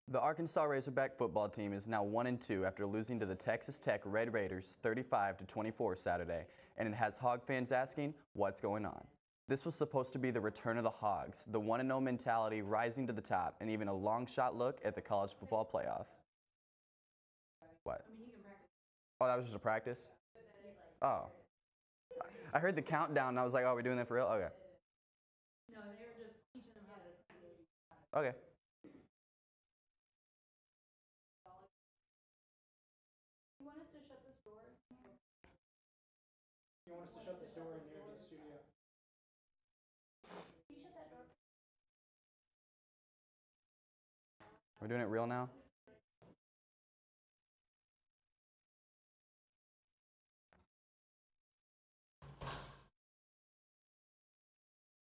The Arkansas Razorback football team is now 1-2 after losing to the Texas Tech Red Raiders 35-24 Saturday, and it has Hog fans asking, what's going on? This was supposed to be the return of the Hogs, the 1-0 mentality rising to the top, and even a long shot look at the college football playoff. What? Oh, that was just a practice? Oh. I heard the countdown and I was like, oh, we're doing that for real? Okay. No, they were just teaching them how to. Okay. You want us to shut this door? You want us to shut this door in there in the studio? Can you shut that door? We're doing it real now?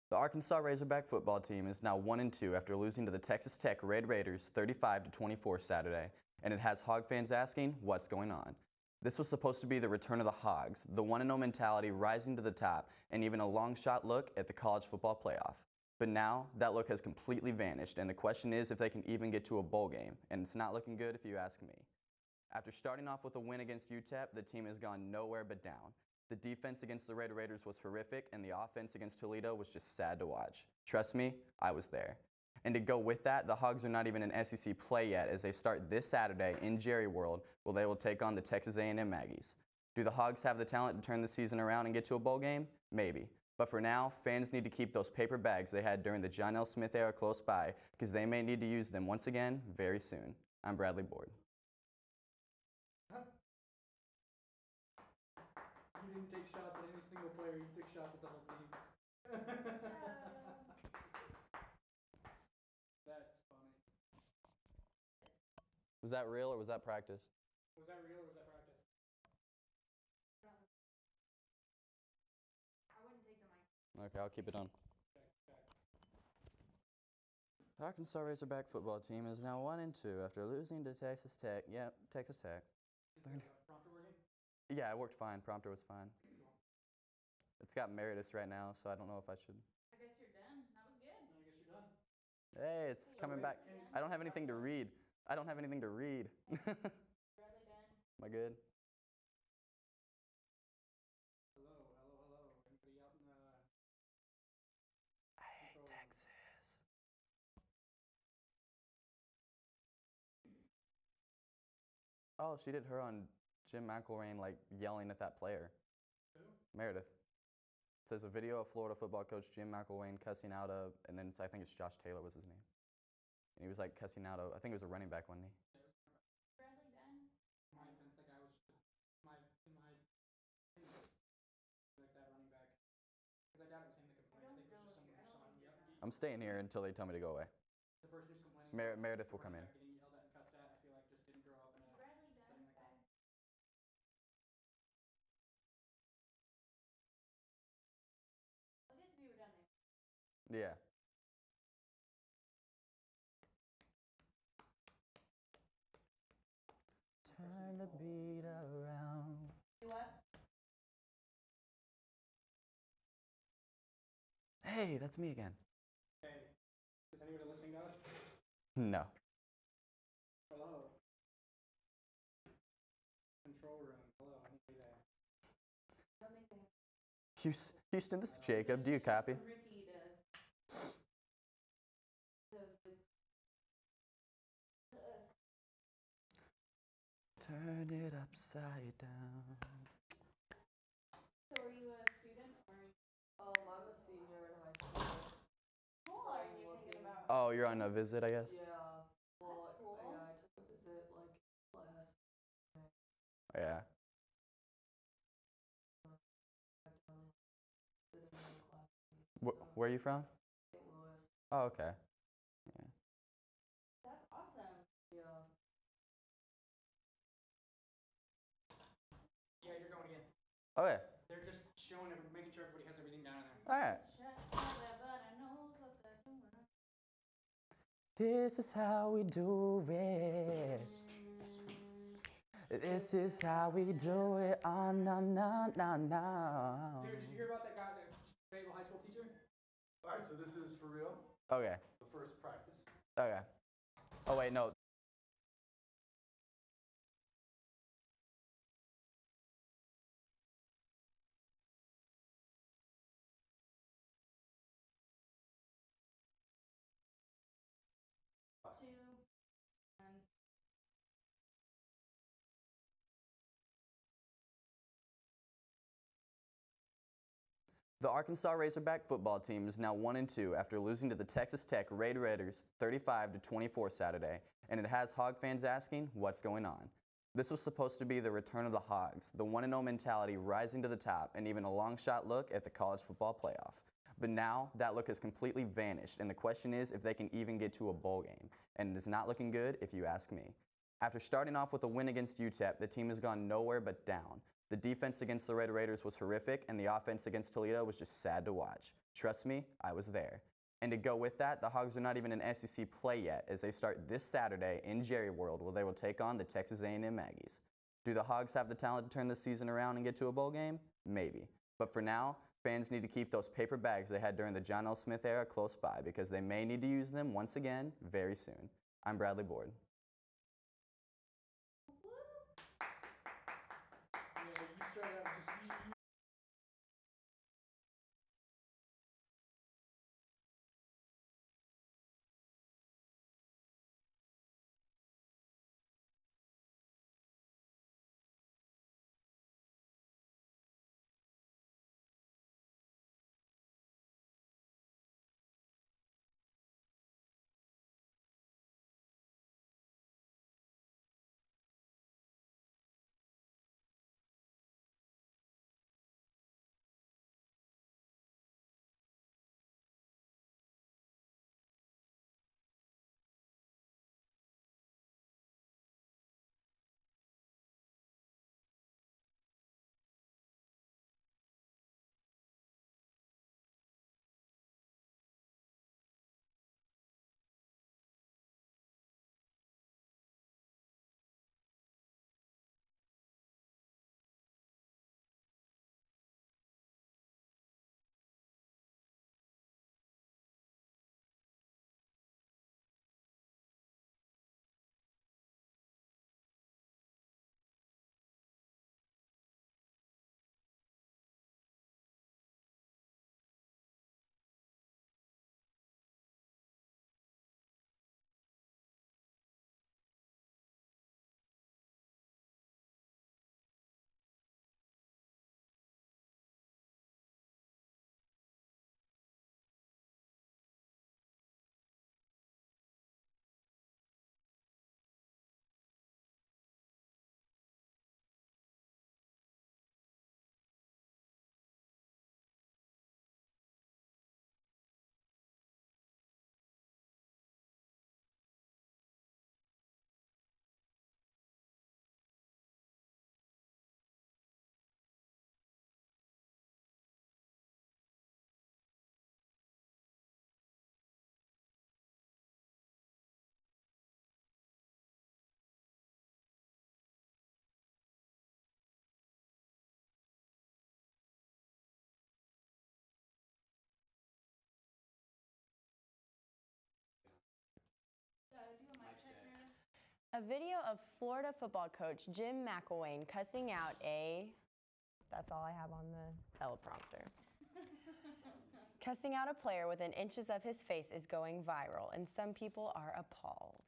The Arkansas Razorback football team is now 1-2 after losing to the Texas Tech Red Raiders 35-24 Saturday, and it has Hog fans asking, what's going on? This was supposed to be the return of the Hogs, the 1-0 mentality rising to the top, and even a long shot look at the college football playoff. But now, that look has completely vanished, and the question is if they can even get to a bowl game, and it's not looking good if you ask me. After starting off with a win against UTEP, the team has gone nowhere but down. The defense against the Red Raiders was horrific, and the offense against Toledo was just sad to watch. Trust me, I was there. And to go with that, the Hogs are not even in SEC play yet as they start this Saturday in Jerry World, where they will take on the Texas A&M Aggies. Do the Hogs have the talent to turn the season around and get to a bowl game? Maybe. But for now, fans need to keep those paper bags they had during the John L. Smith era close by, because they may need to use them once again very soon. I'm Bradley Board. You didn't take shots at any single player, you took shots at the whole team. That's funny. Was that real or was that practice? Was that real or was that practice? I wouldn't take the mic. Okay, I'll keep it on. The Arkansas Razorback football team is now 1-2 after losing to Texas Tech. Yep, Texas Tech. Is the prompter working? Yeah, it worked fine. Prompter was fine. It's got Meredith right now, so I don't know if I should. I guess you're done. That was good. I guess you're done. Hey, it's coming back. I don't have anything to read. I don't have anything to read. Bradley done. Am I good? Hello. Anybody out in the... I hate Texas. Oh, she did her on Jim McElwain, like, yelling at that player. Who? Meredith. It says a video of Florida football coach Jim McElwain cussing out a, and then I think it's Josh Taylor was his name. And he was like cussing out a, I think it was a running back, wasn't he? Bradley done. My defense, that guy was just like that running back. Because I doubt it was him that complained. I think it was just someone who saw him yell. I'm staying here until they tell me to go away. The person who's complaining. Meredith will come in. Getting yelled at and cussed at, I feel like just didn't grow up in a Bradley done. setting like that. I guess we were done there. Yeah. Turn the beat around. You what? Hey, that's me again. Hey, is anybody listening to us? No. Hello. Control room. Hello, anybody there? I don't think they have. Houston, this is Jacob. Do you copy? Ricky to us. Turn it upside down. So are you a student or? I'm a senior in high school. Cool. Are you thinking about? Oh, you're on a visit, I guess? Yeah. Well, That's cool. yeah, I took a visit like last. Yeah. Where are you from? St. Louis. Oh, okay. Yeah. That's awesome. Yeah. Yeah, you're going again. Okay. They're just showing, making sure everybody has everything down in there. All right. Everybody knows what they're doing. This is how we do it. This is how we do it. Oh, no, no, no, no. Dude, did you hear about that guy, that Fayetteville high school teacher? Alright, so this is for real? Okay. The first practice. Okay. Oh, wait, no. The Arkansas Razorback football team is now 1-2 after losing to the Texas Tech Red Raiders 35-24 Saturday, and it has Hog fans asking what's going on. This was supposed to be the return of the Hogs, the 1-0 mentality rising to the top, and even a long shot look at the college football playoff. But now that look has completely vanished, and the question is if they can even get to a bowl game, and it is not looking good if you ask me. After starting off with a win against UTEP, the team has gone nowhere but down. The defense against the Red Raiders was horrific, and the offense against Toledo was just sad to watch. Trust me, I was there. And to go with that, the Hogs are not even in SEC play yet, as they start this Saturday in Jerry World, where they will take on the Texas A&M Aggies. Do the Hogs have the talent to turn this season around and get to a bowl game? Maybe. But for now, fans need to keep those paper bags they had during the John L. Smith era close by, because they may need to use them once again very soon. I'm Bradley Board. Yeah, you started out just you A video of Florida football coach Jim McElwain cussing out that's all I have on the teleprompter. Cussing out a player within inches of his face is going viral, and some people are appalled.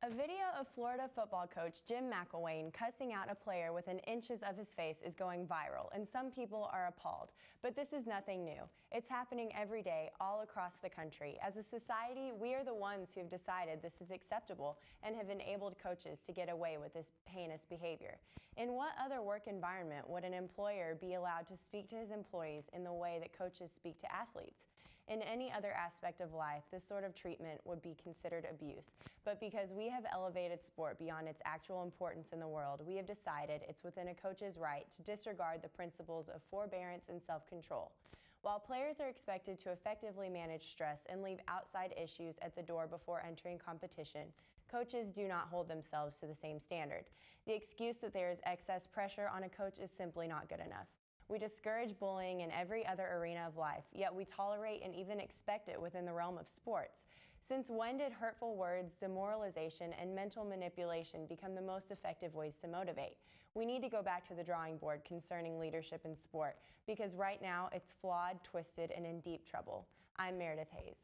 A video of Florida football coach Jim McElwain cussing out a player within inches of his face is going viral, and some people are appalled. But this is nothing new. It's happening every day all across the country. As a society, we are the ones who have decided this is acceptable and have enabled coaches to get away with this heinous behavior. In what other work environment would an employer be allowed to speak to his employees in the way that coaches speak to athletes? In any other aspect of life, this sort of treatment would be considered abuse. But because we have elevated sport beyond its actual importance in the world, we have decided it's within a coach's right to disregard the principles of forbearance and self-control. While players are expected to effectively manage stress and leave outside issues at the door before entering competition, coaches do not hold themselves to the same standard. The excuse that there is excess pressure on a coach is simply not good enough. We discourage bullying in every other arena of life, yet we tolerate and even expect it within the realm of sports. Since when did hurtful words, demoralization, and mental manipulation become the most effective ways to motivate? We need to go back to the drawing board concerning leadership in sport, because right now it's flawed, twisted, and in deep trouble. I'm Meredith Hayes.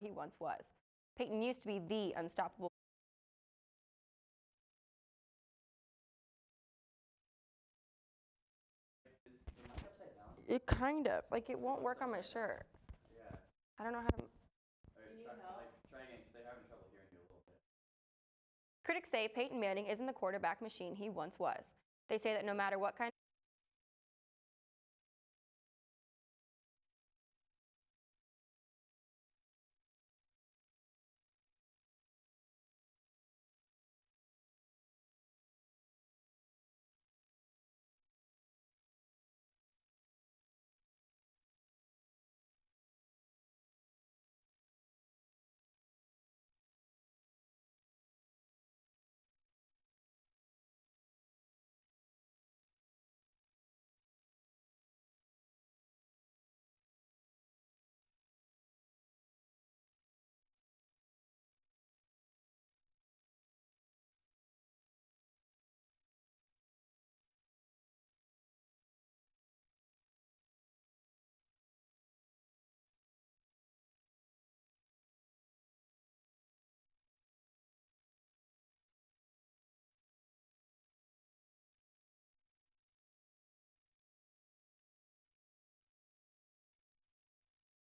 He once was. Peyton used to be the unstoppable. Is the mic upside down? It kind of, like it won't work on my shirt. Yeah. I don't know how to. Try again, because they're having trouble hearing you a little bit. Critics say Peyton Manning isn't the quarterback machine he once was. They say that no matter what kind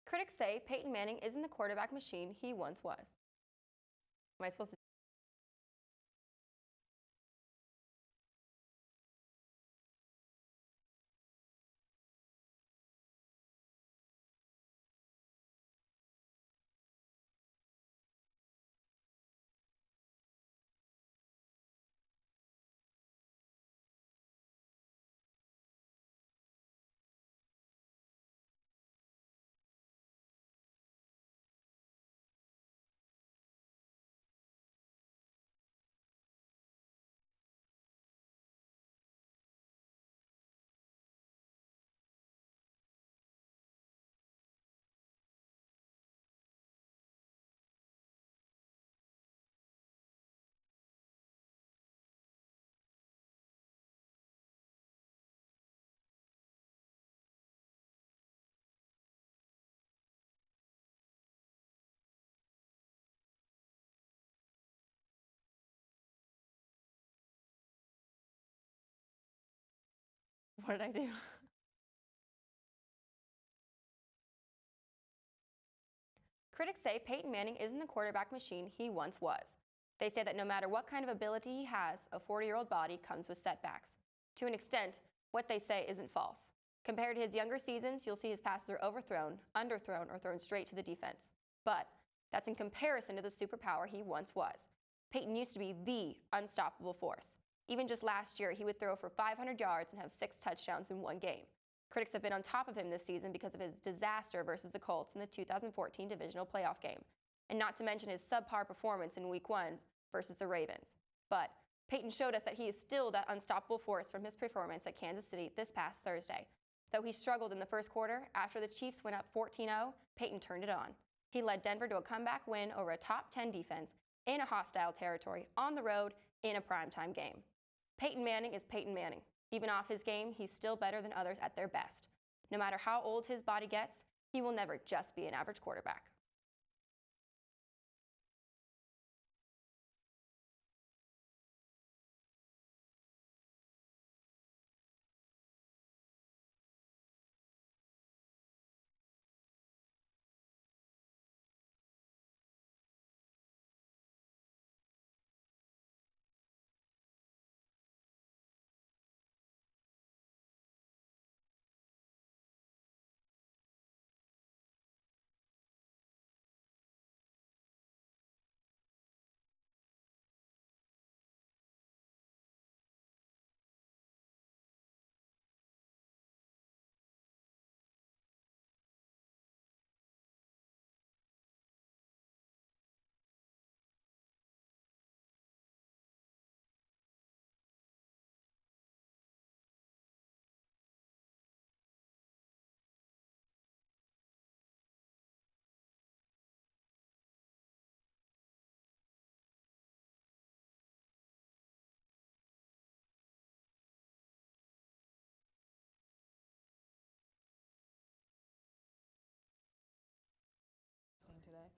Critics say Peyton Manning isn't the quarterback machine he once was. Am I supposed to? What did I do? Critics say Peyton Manning isn't the quarterback machine he once was. They say that no matter what kind of ability he has, a 40-year-old body comes with setbacks. To an extent, what they say isn't false. Compared to his younger seasons, you'll see his passes are overthrown, underthrown, or thrown straight to the defense. But that's in comparison to the superpower he once was. Peyton used to be the unstoppable force. Even just last year, he would throw for 500 yards and have 6 touchdowns in one game. Critics have been on top of him this season because of his disaster versus the Colts in the 2014 divisional playoff game, and not to mention his subpar performance in Week 1 versus the Ravens. But Peyton showed us that he is still that unstoppable force from his performance at Kansas City this past Thursday. Though he struggled in the first quarter, after the Chiefs went up 14-0, Peyton turned it on. He led Denver to a comeback win over a top 10 defense in a hostile territory on the road in a primetime game. Peyton Manning is Peyton Manning. Even off his game, he's still better than others at their best. No matter how old his body gets, he will never just be an average quarterback. Today.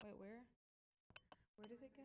Wait, where? Where does it go?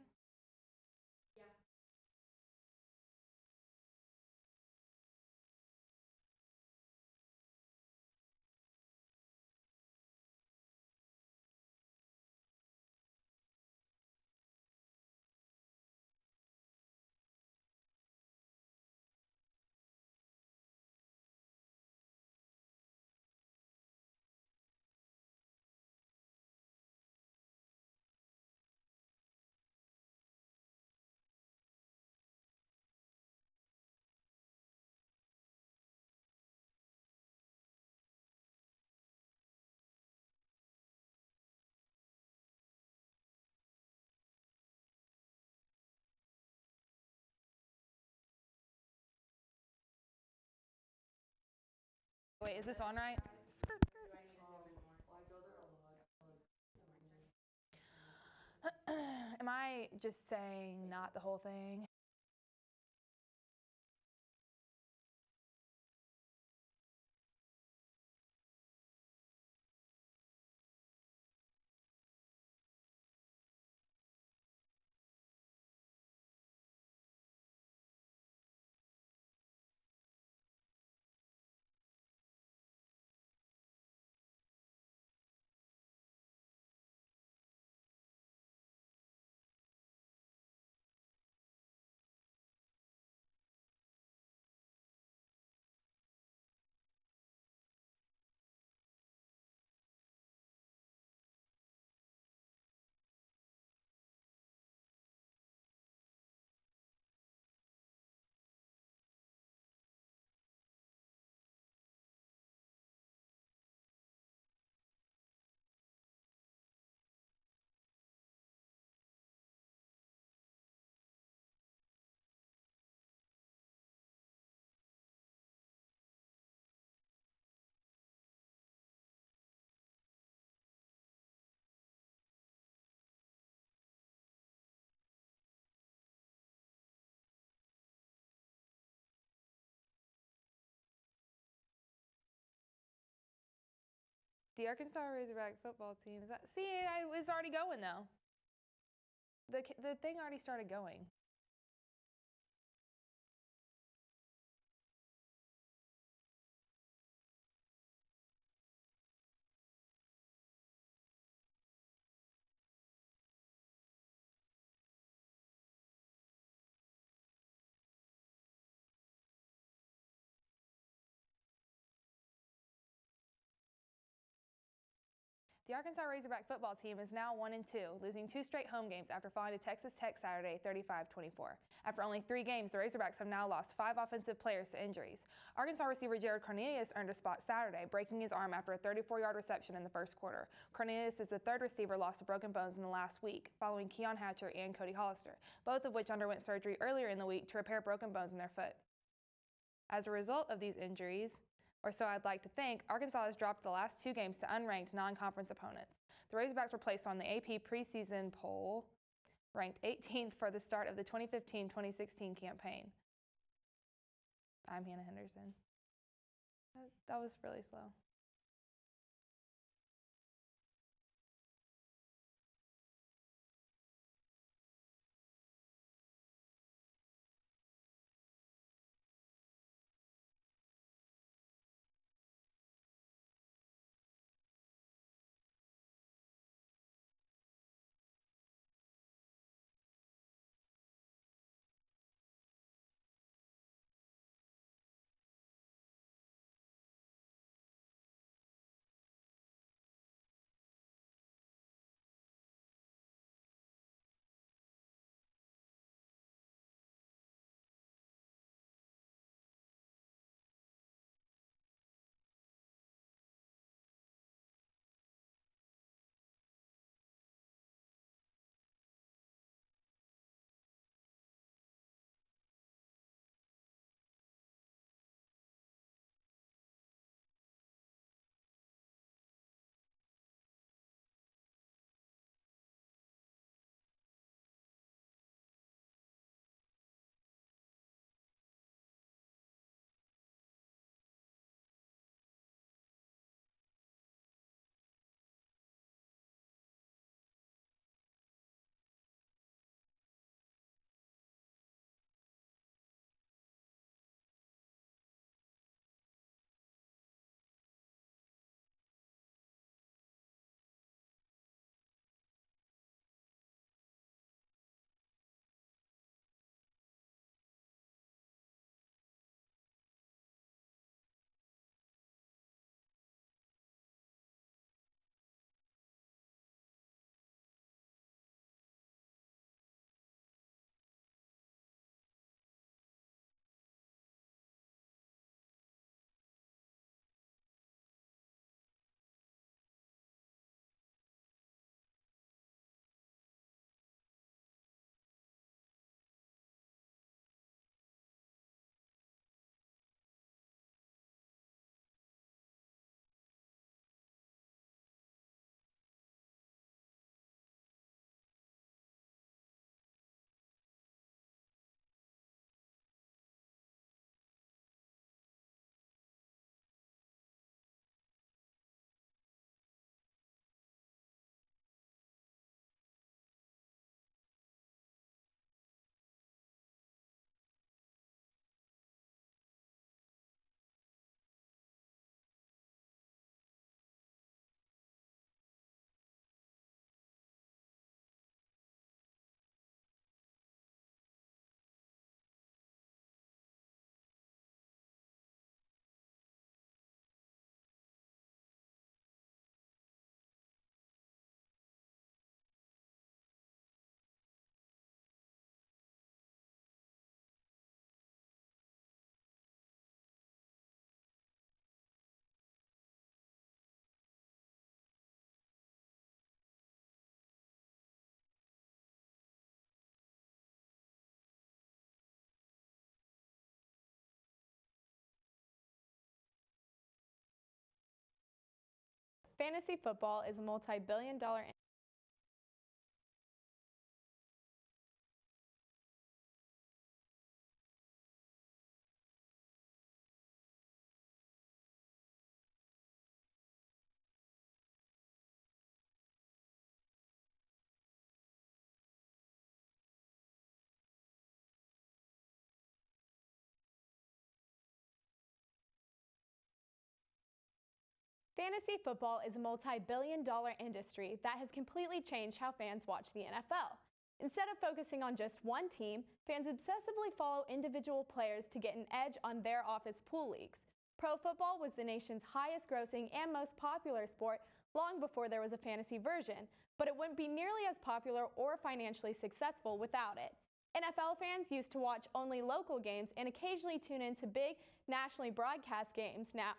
Wait, is this on right? Well, I go there a lot. Am I just saying not the whole thing? The Arkansas Razorback football team is that? See, it's already going though. The thing already started going. The Arkansas Razorback football team is now 1-2, losing 2 straight home games after falling to Texas Tech Saturday 35-24. After only 3 games, the Razorbacks have now lost 5 offensive players to injuries. Arkansas receiver Jared Cornelius earned a spot Saturday, breaking his arm after a 34-yard reception in the first quarter. Cornelius is the 3rd receiver lost to broken bones in the last week, following Keon Hatcher and Cody Hollister, both of which underwent surgery earlier in the week to repair broken bones in their foot. As a result of these injuries, or so I'd like to think, Arkansas has dropped the last 2 games to unranked non-conference opponents. The Razorbacks were placed on the AP preseason poll, ranked 18th for the start of the 2015-2016 campaign. I'm Hannah Henderson. That was really slow. Fantasy football is a multi-billion-dollar Fantasy football is a multi-billion-dollar industry that has completely changed how fans watch the NFL. Instead of focusing on just one team, fans obsessively follow individual players to get an edge on their office pool leagues. Pro football was the nation's highest-grossing and most popular sport long before there was a fantasy version, but it wouldn't be nearly as popular or financially successful without it. NFL fans used to watch only local games and occasionally tune into big, nationally broadcast games. Now,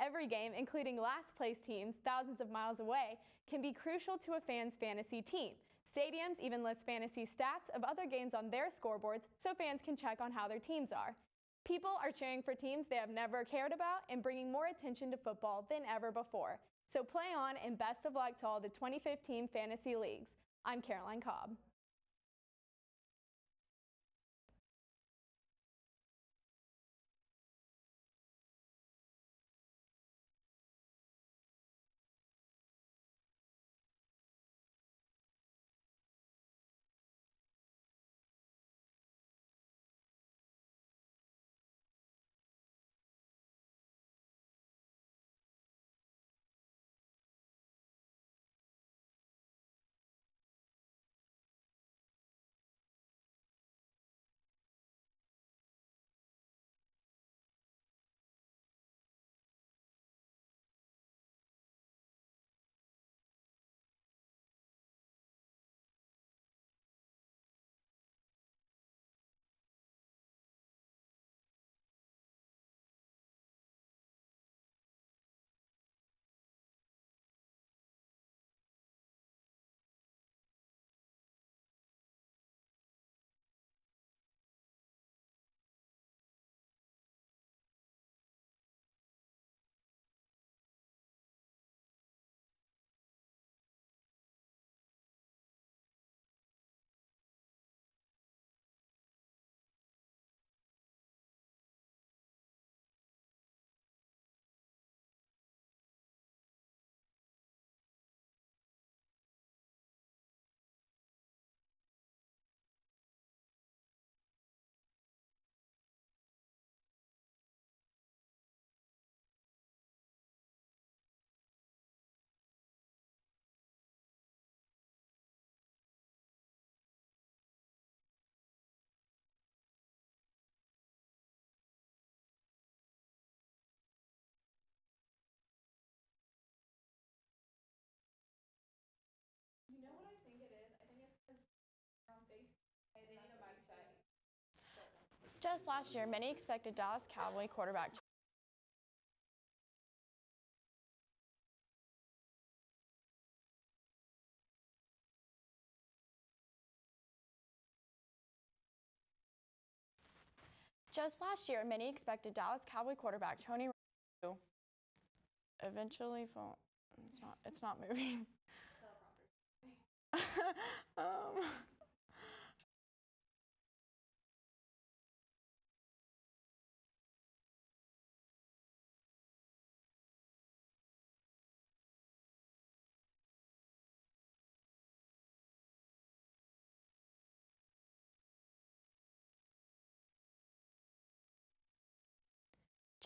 every game, including last-place teams thousands of miles away, can be crucial to a fan's fantasy team. Stadiums even list fantasy stats of other games on their scoreboards so fans can check on how their teams are. People are cheering for teams they have never cared about and bringing more attention to football than ever before. So play on and best of luck to all the 2015 fantasy leagues. I'm Caroline Cobb. You know what I think it is? I think it's because on Facebook. They need a mic check. Just last year, many expected Dallas Cowboy quarterback Tony Romo eventually fall. It's not moving.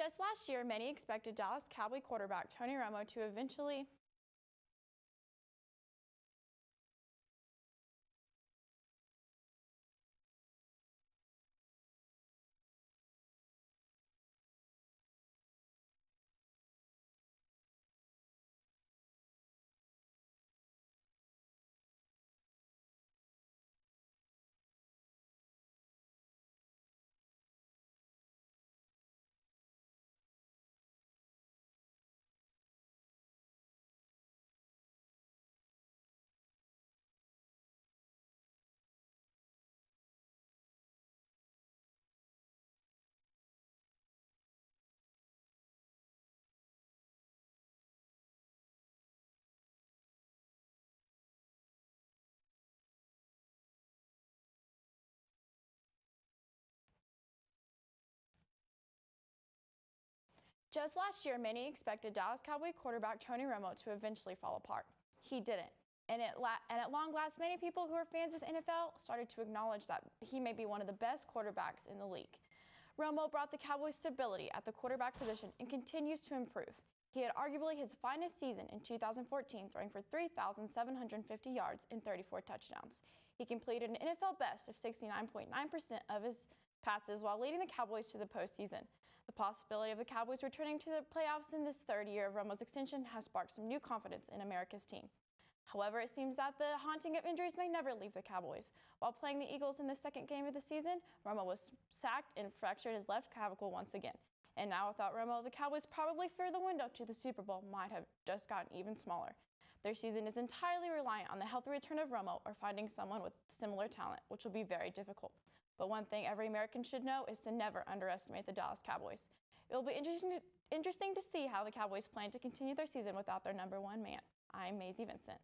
Just last year, many expected Dallas Cowboy quarterback Tony Romo to eventually Just last year, many expected Dallas Cowboy quarterback Tony Romo to eventually fall apart. He didn't. And at long last, many people who are fans of the NFL started to acknowledge that he may be one of the best quarterbacks in the league. Romo brought the Cowboys stability at the quarterback position and continues to improve. He had arguably his finest season in 2014, throwing for 3,750 yards and 34 touchdowns. He completed an NFL best of 69.9% of his passes while leading the Cowboys to the postseason. The possibility of the Cowboys returning to the playoffs in this third year of Romo's extension has sparked some new confidence in America's team. However, it seems that the haunting of injuries may never leave the Cowboys. While playing the Eagles in the second game of the season, Romo was sacked and fractured his left clavicle once again. And now without Romo, the Cowboys probably fear the window to the Super Bowl might have just gotten even smaller. Their season is entirely reliant on the healthy return of Romo or finding someone with similar talent, which will be very difficult. But one thing every American should know is to never underestimate the Dallas Cowboys. It will be interesting to see how the Cowboys plan to continue their season without their number one man. I'm Maisie Vincent.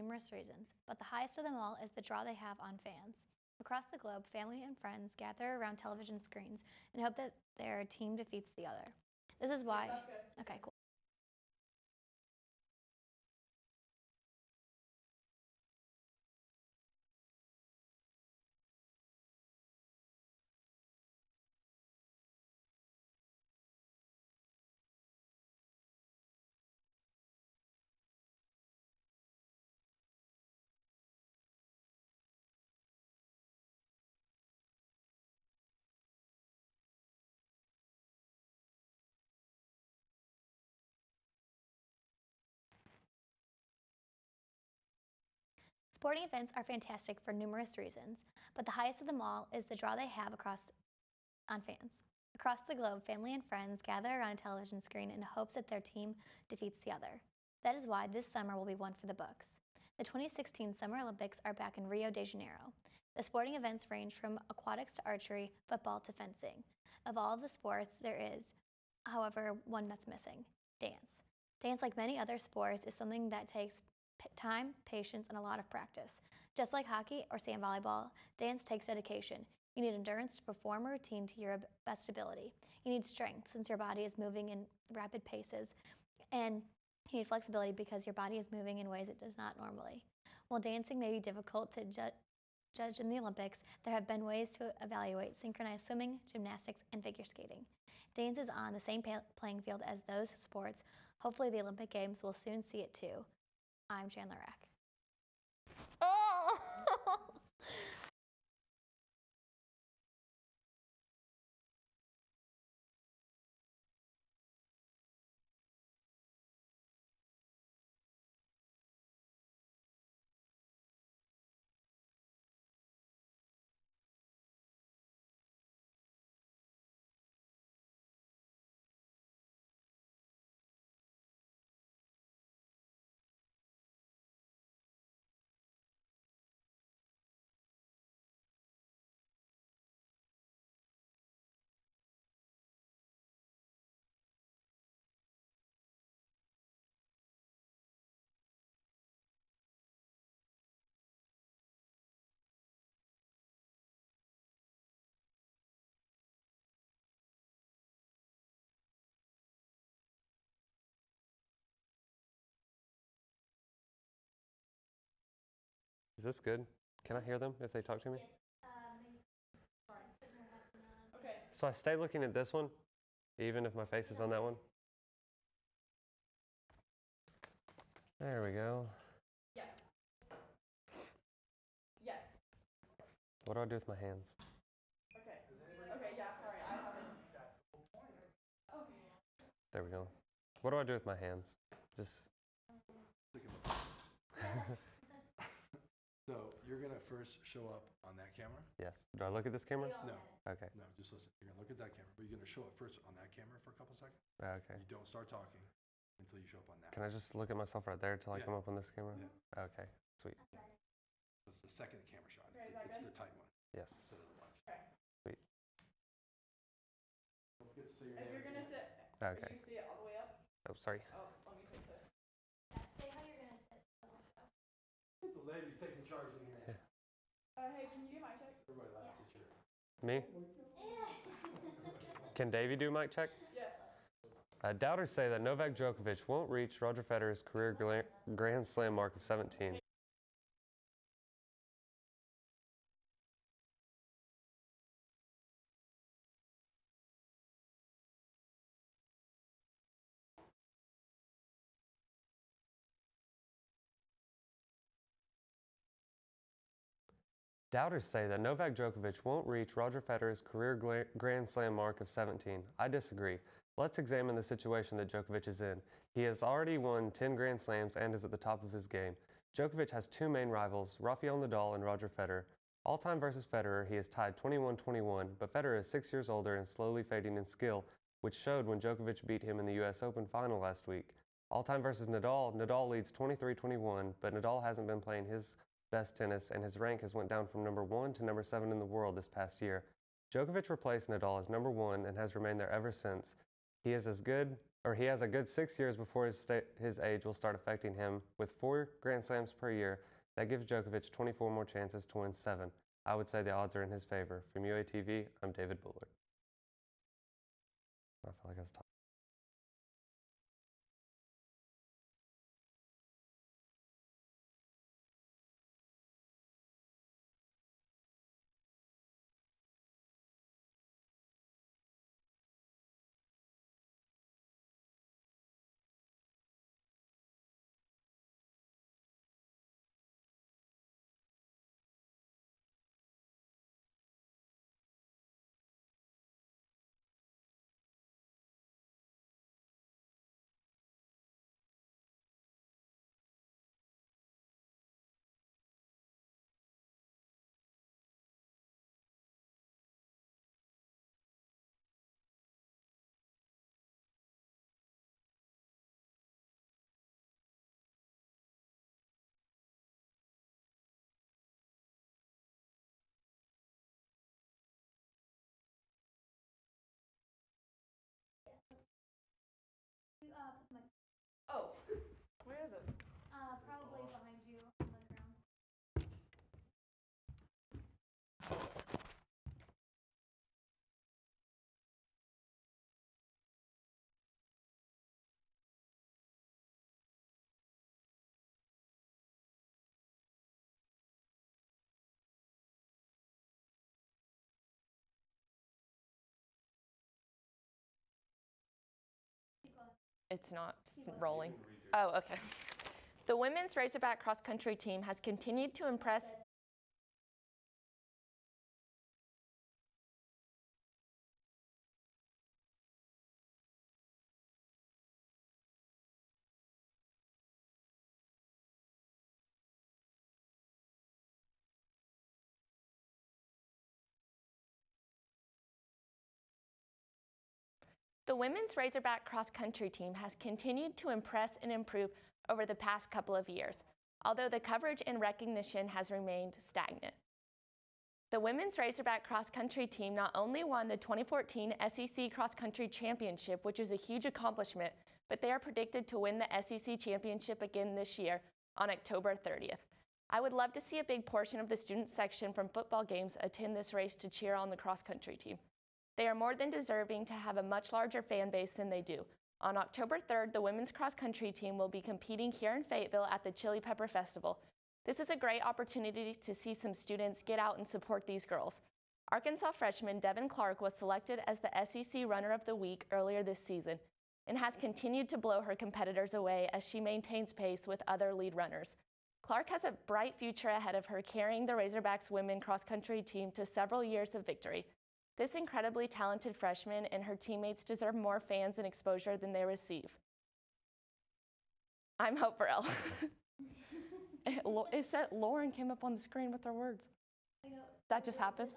Numerous reasons, but the highest of them all is the draw they have on fans. Across the globe, family and friends gather around television screens and hope that their team defeats the other. This is why. Okay, cool. Sporting events are fantastic for numerous reasons, but the highest of them all is the draw they have on fans. Across the globe, family and friends gather around a television screen in hopes that their team defeats the other. That is why this summer will be one for the books. The 2016 Summer Olympics are back in Rio de Janeiro. The sporting events range from aquatics to archery, football to fencing. Of all of the sports, there is, however, one that's missing: dance. Dance, like many other sports, is something that takes time, patience, and a lot of practice. Just like hockey or sand volleyball, dance takes dedication. You need endurance to perform a routine to your best ability. You need strength, since your body is moving in rapid paces, and you need flexibility because your body is moving in ways it does not normally. While dancing may be difficult to judge in the Olympics, there have been ways to evaluate synchronized swimming, gymnastics, and figure skating. Dance is on the same playing field as those sports. Hopefully the Olympic Games will soon see it too. I'm Chandler Rack. Is this good? Can I hear them if they talk to me? Okay. So I stay looking at this one, even if my face is on that one? There we go. Yes. Yes. What do I do with my hands? Okay. Okay, yeah, sorry, I haven't. Okay. There we go. What do I do with my hands? Just. So you're going to first show up on that camera? Yes. Do I look at this camera? No. Okay. No, just listen. You're going to look at that camera, but you're going to show up first on that camera for a couple seconds. Okay. You don't start talking until you show up on that. Can I just look at myself right there until I Yeah. come up on this camera? Yeah. Okay. Sweet. So it's the second camera shot. Okay, is that It's good? the tight one. Yes. Instead of the left. Okay. Sweet. Don't forget to say your If name. you're gonna sit, Okay. you see it all the way up? Oh, sorry. Oh, let me fix it. Stay how you're gonna sit. The lady's taking charge in here. Hey, can you do my check? Everybody laughs at you. Me? Can Davey do mic check? Yes. Doubters say that Novak Djokovic won't reach Roger Federer's career Grand Slam mark of 17. Doubters say that Novak Djokovic won't reach Roger Federer's career Grand Slam mark of 17. I disagree. Let's examine the situation that Djokovic is in. He has already won 10 Grand Slams and is at the top of his game. Djokovic has two main rivals, Rafael Nadal and Roger Federer. All-time versus Federer, he is tied 21-21, but Federer is 6 years older and slowly fading in skill, which showed when Djokovic beat him in the US Open final last week. All-time versus Nadal, Nadal leads 23-21, but Nadal hasn't been playing his best tennis, and his rank has went down from number 1 to number 7 in the world this past year. Djokovic replaced Nadal as number 1 and has remained there ever since. He has a good 6 years before his age will start affecting him. With 4 Grand Slams per year, that gives Djokovic 24 more chances to win 7. I would say the odds are in his favor. From UATV, I'm David Bullard. I feel like I was talking. Oh, where is it? Probably behind you on the ground. It's not rolling. Oh, okay. The women's Razorback cross country team has continued to impress. The women's Razorback cross country team has continued to impress and improve over the past couple of years, although the coverage and recognition has remained stagnant. The women's Razorback cross country team not only won the 2014 SEC cross country championship, which is a huge accomplishment, but they are predicted to win the SEC championship again this year on October 30th. I would love to see a big portion of the student section from football games attend this race to cheer on the cross country team. They are more than deserving to have a much larger fan base than they do. On October 3rd, the women's cross country team will be competing here in Fayetteville at the Chili Pepper Festival. This is a great opportunity to see some students get out and support these girls. Arkansas freshman Devin Clark was selected as the SEC Runner of the Week earlier this season and has continued to blow her competitors away as she maintains pace with other lead runners. Clark has a bright future ahead of her, carrying the Razorbacks women cross-country team to several years of victory. This incredibly talented freshman and her teammates deserve more fans and exposure than they receive. I'm Hope Burrell. It said Lauren came up on the screen with her words. That just happened?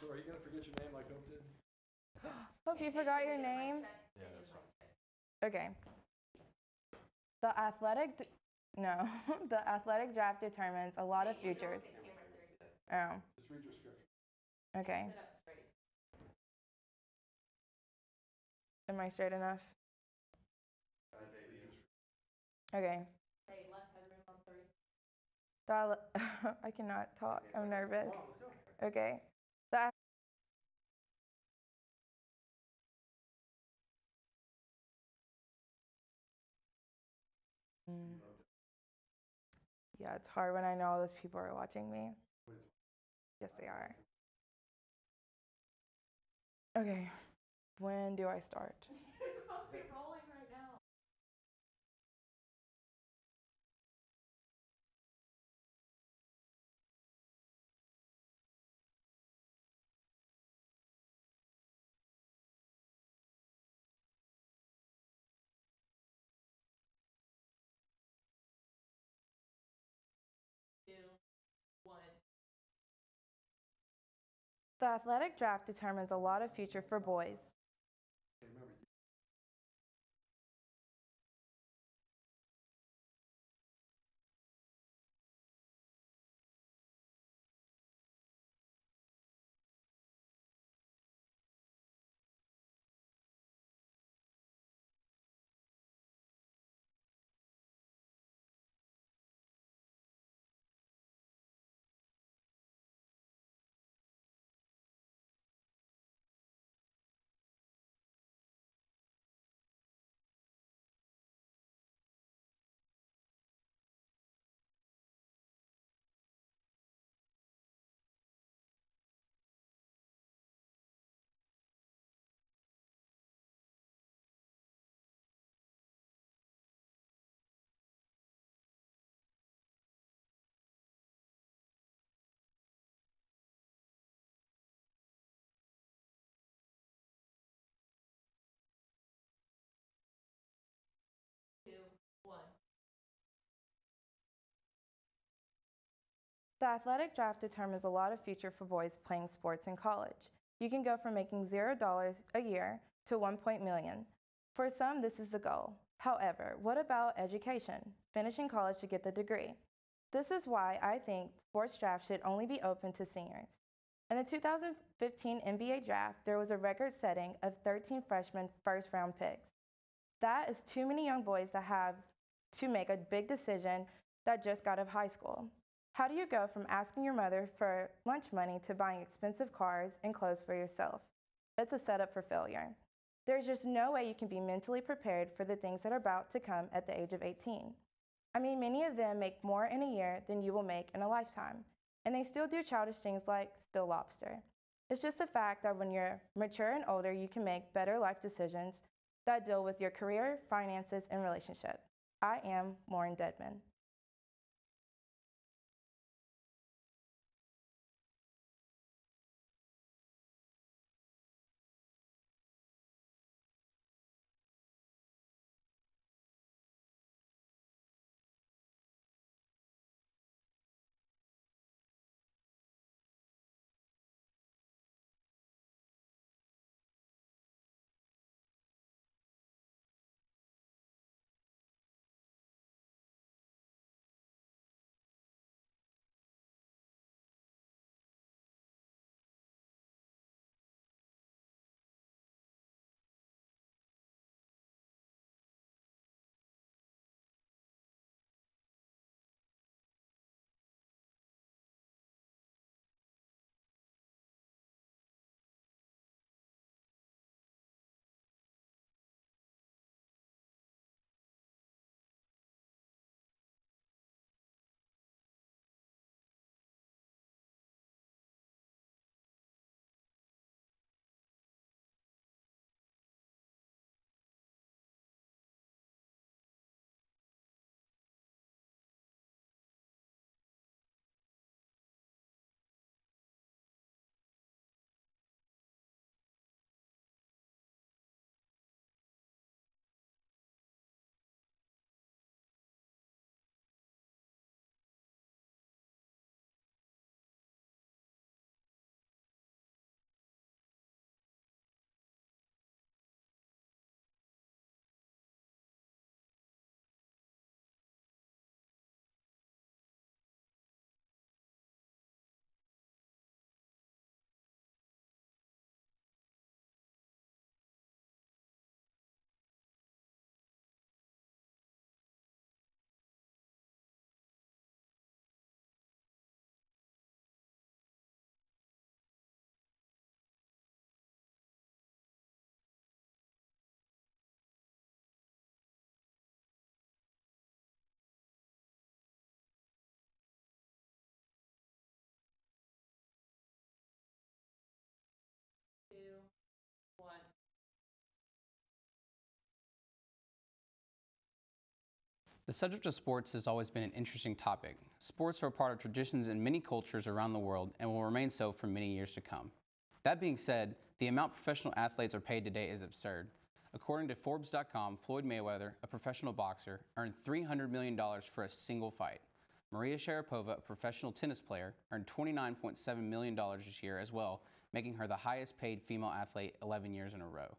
So are you going to forget your name like Hope did? Hope you forgot your name. Yeah, that's fine. Okay. The athletic draft determines a lot of futures. Oh. Just read your script. Okay. Am I straight enough? Okay. Hey, less headroom on 3. I cannot talk. I'm nervous. Come on, let's go. Okay. Yeah, it's hard when I know all those people are watching me. Yes, they are. Okay. When do I start? You're supposed to be rolling right now. The athletic draft determines a lot of future for boys. Okay, remember, The athletic draft determines a lot of future for boys playing sports in college. You can go from making $0 a year to $1 million. For some, this is the goal. However, what about education? Finishing college to get the degree. This is why I think sports drafts should only be open to seniors. In the 2015 NBA draft, there was a record-setting of 13 freshman first-round picks. That is too many young boys that have to make a big decision that just got out of high school. How do you go from asking your mother for lunch money to buying expensive cars and clothes for yourself? It's a setup for failure. There's just no way you can be mentally prepared for the things that are about to come at the age of 18. I mean, many of them make more in a year than you will make in a lifetime, and they still do childish things like steal lobster. It's just a fact that when you're mature and older, you can make better life decisions that deal with your career, finances, and relationship. I am Lauren Dedman. The subject of sports has always been an interesting topic. Sports are a part of traditions in many cultures around the world and will remain so for many years to come. That being said, the amount professional athletes are paid today is absurd. According to Forbes.com, Floyd Mayweather, a professional boxer, earned $300 million for a single fight. Maria Sharapova, a professional tennis player, earned $29.7 million this year as well, making her the highest paid female athlete 11 years in a row.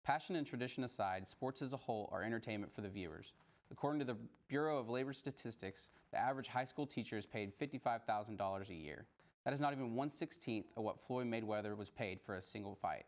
Passion and tradition aside, sports as a whole are entertainment for the viewers. According to the Bureau of Labor Statistics, the average high school teacher is paid $55,000 a year. That is not even 1/16 of what Floyd Mayweather was paid for a single fight.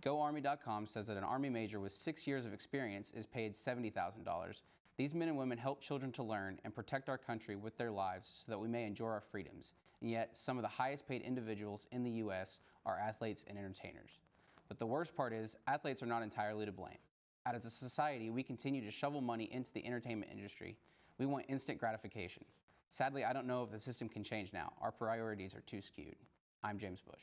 GoArmy.com says that an Army major with 6 years of experience is paid $70,000. These men and women help children to learn and protect our country with their lives so that we may enjoy our freedoms. And yet, some of the highest paid individuals in the U.S. are athletes and entertainers. But the worst part is, athletes are not entirely to blame. As a society, we continue to shovel money into the entertainment industry. We want instant gratification. Sadly, I don't know if the system can change now. Our priorities are too skewed. I'm James Bush.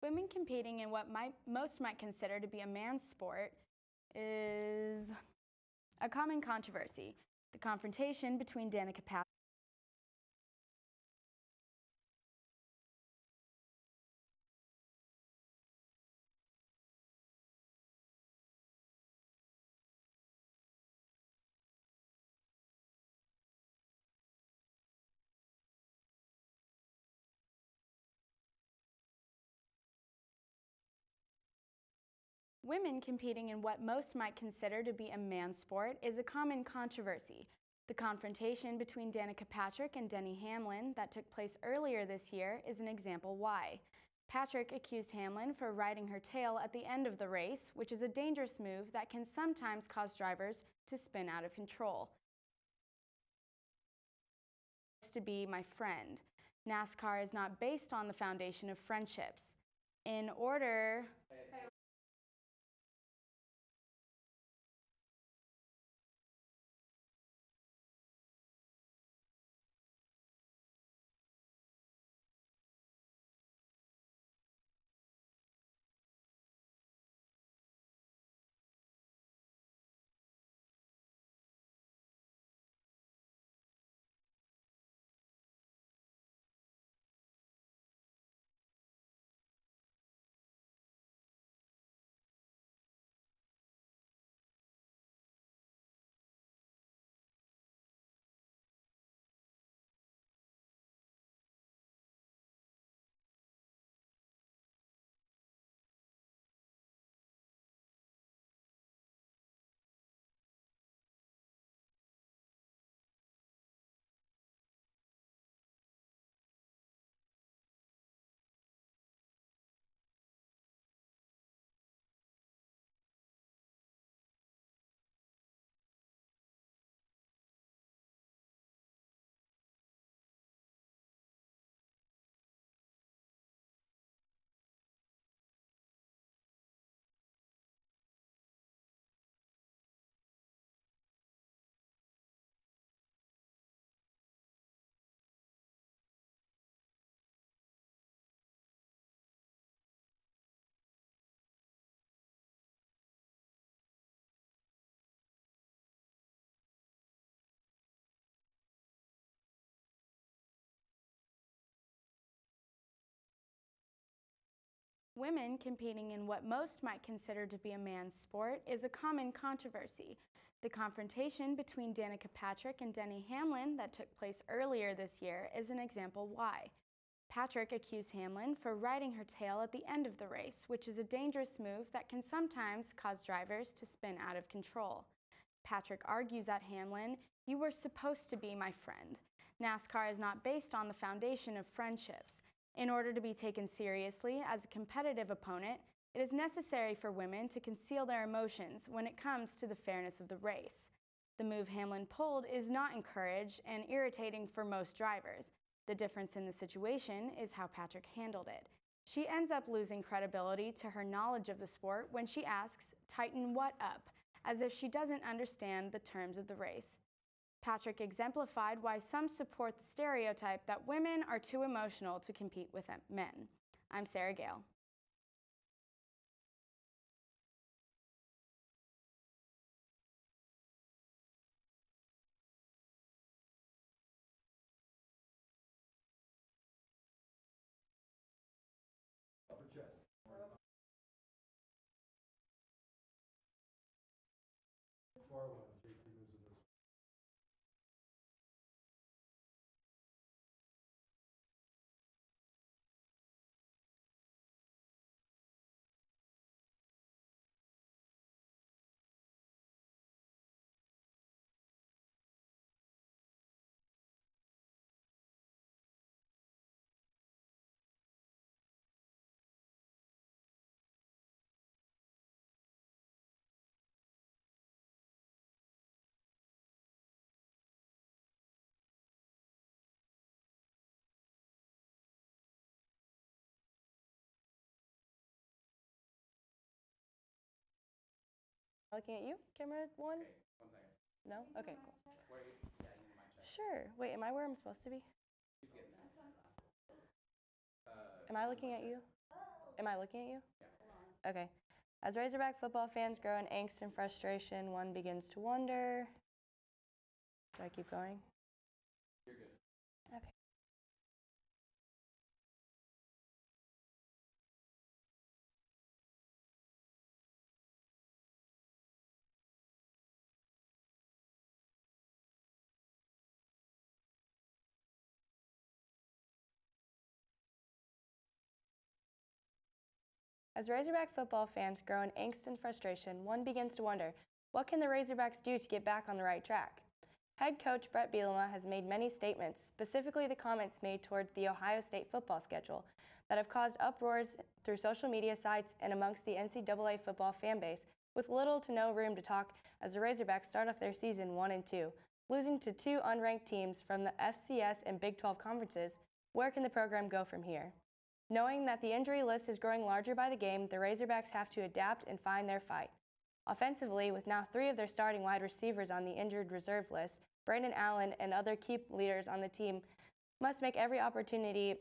Women competing in what most might consider to be a man's sport is a common controversy. The confrontation between Danica Patrick Women competing in what most might consider to be a man's sport is a common controversy. The confrontation between Danica Patrick and Denny Hamlin that took place earlier this year is an example why. Patrick accused Hamlin for riding her tail at the end of the race, which is a dangerous move that can sometimes cause drivers to spin out of control. To be my friend. NASCAR is not based on the foundation of friendships. In order women competing in what most might consider to be a man's sport is a common controversy. The confrontation between Danica Patrick and Denny Hamlin that took place earlier this year is an example why. Patrick accused Hamlin for riding her tail at the end of the race, which is a dangerous move that can sometimes cause drivers to spin out of control. Patrick argues at Hamlin, "You were supposed to be my friend. NASCAR is not based on the foundation of friendships. In order to be taken seriously as a competitive opponent, it is necessary for women to conceal their emotions when it comes to the fairness of the race. The move Hamlin pulled is not encouraged and irritating for most drivers. The difference in the situation is how Patrick handled it. She ends up losing credibility to her knowledge of the sport when she asks, 'Tighten what up?' as if she doesn't understand the terms of the race. Patrick exemplified why some support the stereotype that women are too emotional to compete with men. I'm Sarah Gale. Upper chest. Far one, three moves of this. Looking at you, camera one? Okay, 1 second. No? Okay, cool. Wait, yeah, you might check. Sure. Wait, am I where I'm supposed to be? She's getting there. Am I looking at you? Am I looking at you? Yeah. Okay. As Razorback football fans grow in angst and frustration, one begins to wonder. Do I keep going? You're good. Okay. As Razorback football fans grow in angst and frustration, one begins to wonder, what can the Razorbacks do to get back on the right track? Head coach Brett Bielema has made many statements, specifically the comments made towards the Ohio State football schedule, that have caused uproars through social media sites and amongst the NCAA football fan base, with little to no room to talk as the Razorbacks start off their season 1-2, losing to two unranked teams from the FCS and Big 12 conferences. Where can the program go from here? Knowing that the injury list is growing larger by the game, the Razorbacks have to adapt and find their fight. Offensively, with now 3 of their starting wide receivers on the injured reserve list, Brandon Allen and other key leaders on the team must make every opportunity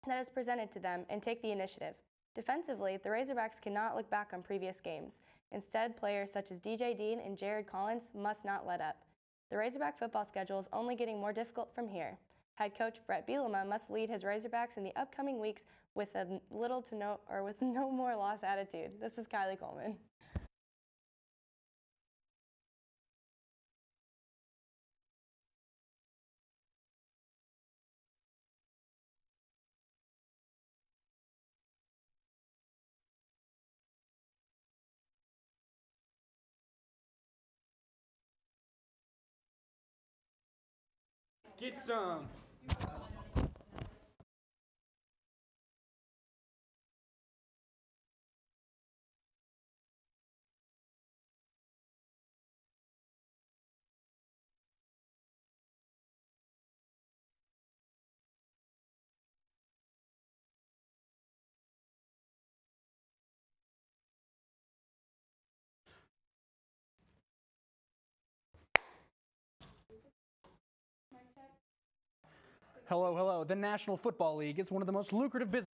that is presented to them and take the initiative. Defensively, the Razorbacks cannot look back on previous games. Instead, players such as DJ Dean and Jared Collins must not let up. The Razorback football schedule is only getting more difficult from here. Head coach Brett Bielema must lead his Razorbacks in the upcoming weeks with no more loss attitude. This is Kylie Coleman. Get some. Hello, hello. The National Football League is one of the most lucrative businesses.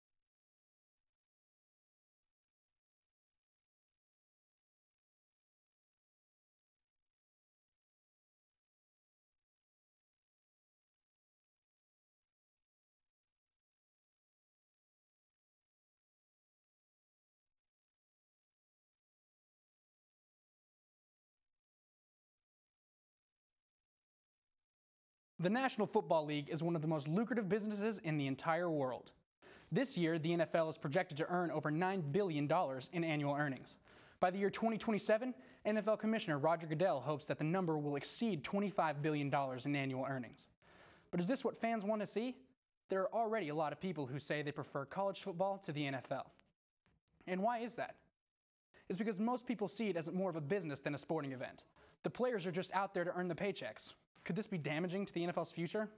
The National Football League is one of the most lucrative businesses in the entire world. This year, the NFL is projected to earn over $9 billion in annual earnings. By the year 2027, NFL Commissioner Roger Goodell hopes that the number will exceed $25 billion in annual earnings. But is this what fans want to see? There are already a lot of people who say they prefer college football to the NFL. And why is that? It's because most people see it as more of a business than a sporting event. The players are just out there to earn the paychecks. Could this be damaging to the NFL's future?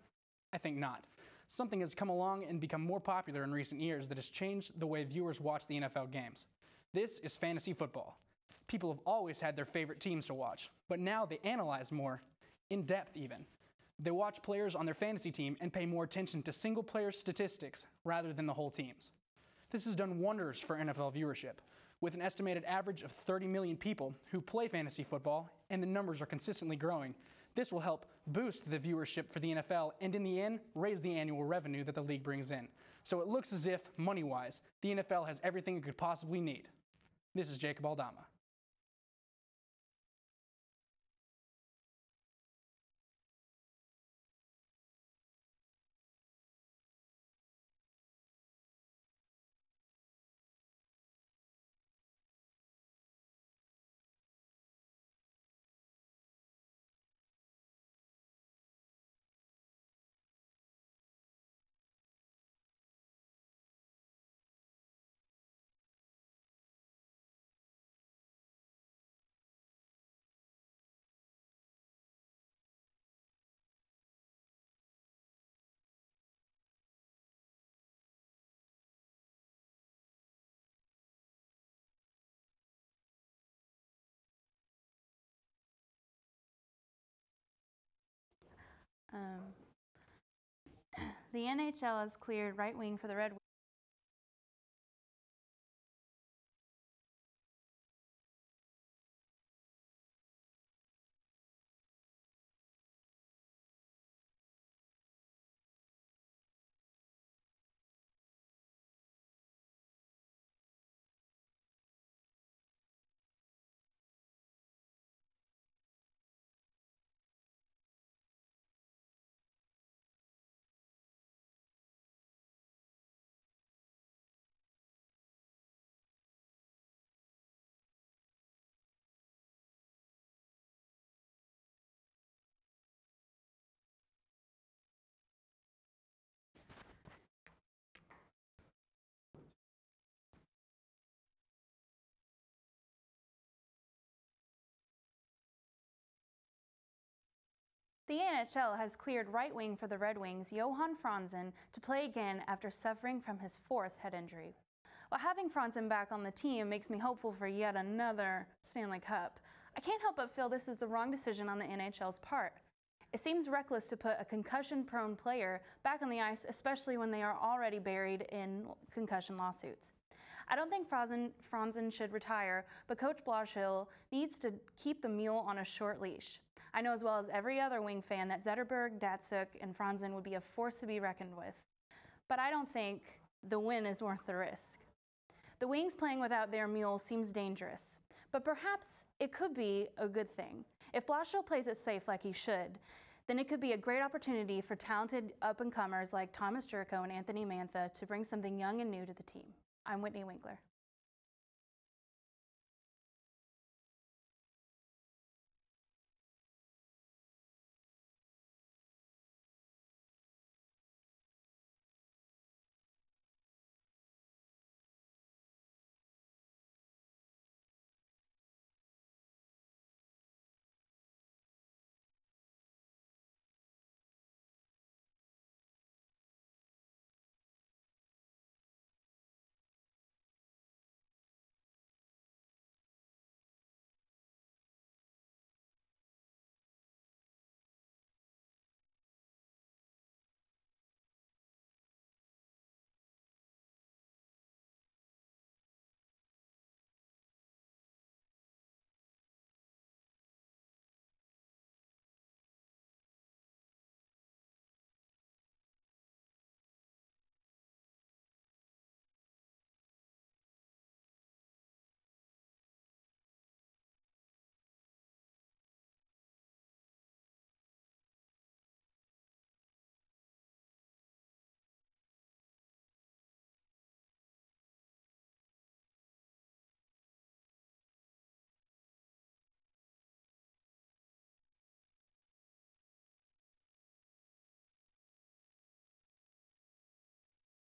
I think not. Something has come along and become more popular in recent years that has changed the way viewers watch the NFL games. This is fantasy football. People have always had their favorite teams to watch, but now they analyze more, in depth even. They watch players on their fantasy team and pay more attention to single player statistics rather than the whole teams. This has done wonders for NFL viewership, with an estimated average of 30 million people who play fantasy football, and the numbers are consistently growing. This will help boost the viewership for the NFL and in the end, raise the annual revenue that the league brings in. So it looks as if, money-wise, the NFL has everything it could possibly need. This is Jacob Aldama. The NHL has cleared right wing for the Red Wings. The NHL has cleared right wing for the Red Wings, Johan Franzen, to play again after suffering from his 4th head injury. While having Franzen back on the team makes me hopeful for yet another Stanley Cup, I can't help but feel this is the wrong decision on the NHL's part. It seems reckless to put a concussion-prone player back on the ice, especially when they are already buried in concussion lawsuits. I don't think Franzen should retire, but Coach Blashill needs to keep the mule on a short leash. I know as well as every other Wing fan that Zetterberg, Datsuk, and Franzen would be a force to be reckoned with. But I don't think the win is worth the risk. The Wings playing without their mule seems dangerous, but perhaps it could be a good thing. If Blashill plays it safe like he should, then it could be a great opportunity for talented up-and-comers like Thomas Jurko and Anthony Mantha to bring something young and new to the team. I'm Whitney Winkler.